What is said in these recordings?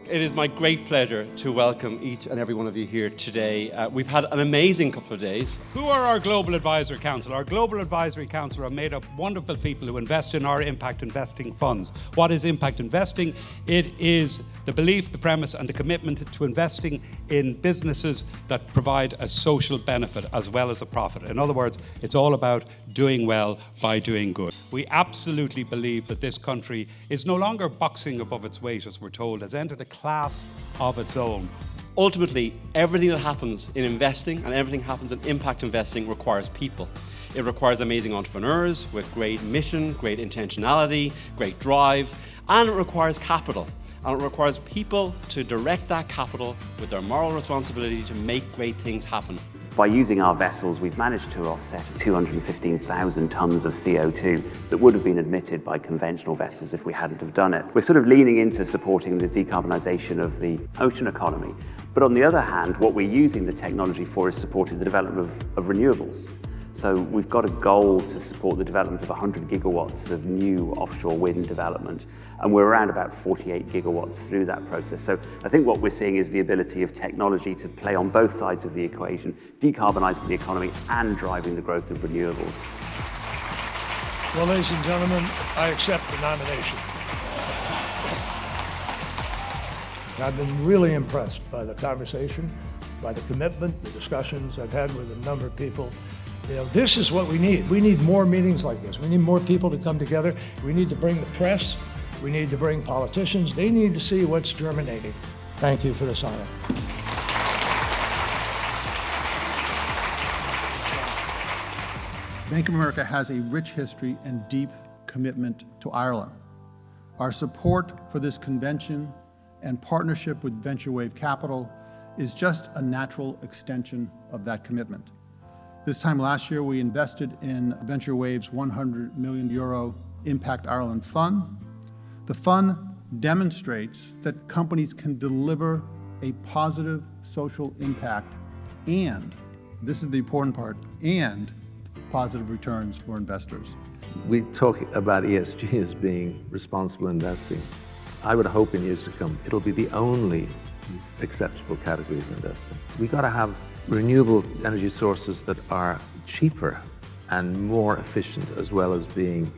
It is my great pleasure to welcome each and every one of you here today. We've had an amazing couple of days. Who are our Global Advisory Council? Our Global Advisory Council are made up of wonderful people who invest in our impact investing funds. What is impact investing? It is the belief, the premise, and the commitment to investing in businesses that provide a social benefit as well as a profit. In other words, it's all about doing well by doing good. We absolutely believe that this country is no longer boxing above its weight, as we're told, has entered a class of its own. Ultimately, everything that happens in investing and everything happens in impact investing requires people. It requires amazing entrepreneurs with great mission, great intentionality, great drive, and it requires capital. And it requires people to direct that capital with their moral responsibility to make great things happen. By using our vessels, we've managed to offset 215,000 tonnes of CO2 that would have been emitted by conventional vessels if we hadn't have done it. We're sort of leaning into supporting the decarbonisation of the ocean economy. But on the other hand, what we're using the technology for is supporting the development of renewables. So we've got a goal to support the development of 100 gigawatts of new offshore wind development, and we're around about 48 gigawatts through that process. So I think what we're seeing is the ability of technology to play on both sides of the equation, decarbonising the economy and driving the growth of renewables. Well, ladies and gentlemen, I accept the nomination. I've been really impressed by the conversation, by the commitment, the discussions I've had with a number of people. You know, this is what we need. We need more meetings like this. We need more people to come together. We need to bring the press. We need to bring politicians. They need to see what's germinating. Thank you for this honor. Bank of America has a rich history and deep commitment to Ireland. Our support for this convention and partnership with Venturewave Capital is just a natural extension of that commitment. This time last year, we invested in Venturewave's €100 million Impact Ireland Fund. The fund demonstrates that companies can deliver a positive social impact and, this is the important part, and positive returns for investors. We talk about ESG as being responsible investing. I would hope in years to come, it'll be the only acceptable category of investing. We've got to have renewable energy sources that are cheaper and more efficient, as well as being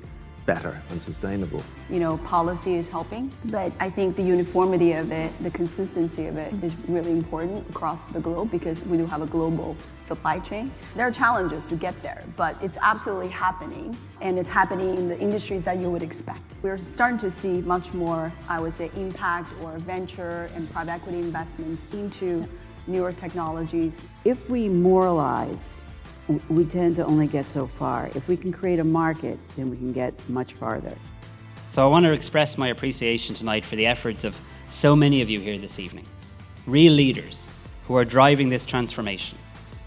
better and sustainable. You know, policy is helping, but I think the uniformity of it, the consistency of it is really important across the globe because we do have a global supply chain. There are challenges to get there, but it's absolutely happening, and it's happening in the industries that you would expect. We're starting to see much more, I would say, impact or venture and private equity investments into newer technologies. If we moralize, we tend to only get so far. If we can create a market, then we can get much farther. So I want to express my appreciation tonight for the efforts of so many of you here this evening. Real leaders who are driving this transformation.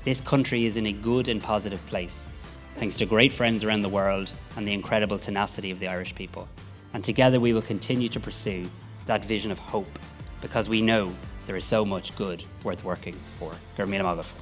This country is in a good and positive place, thanks to great friends around the world and the incredible tenacity of the Irish people. And together we will continue to pursue that vision of hope, because we know there is so much good worth working for. Gur míle maith.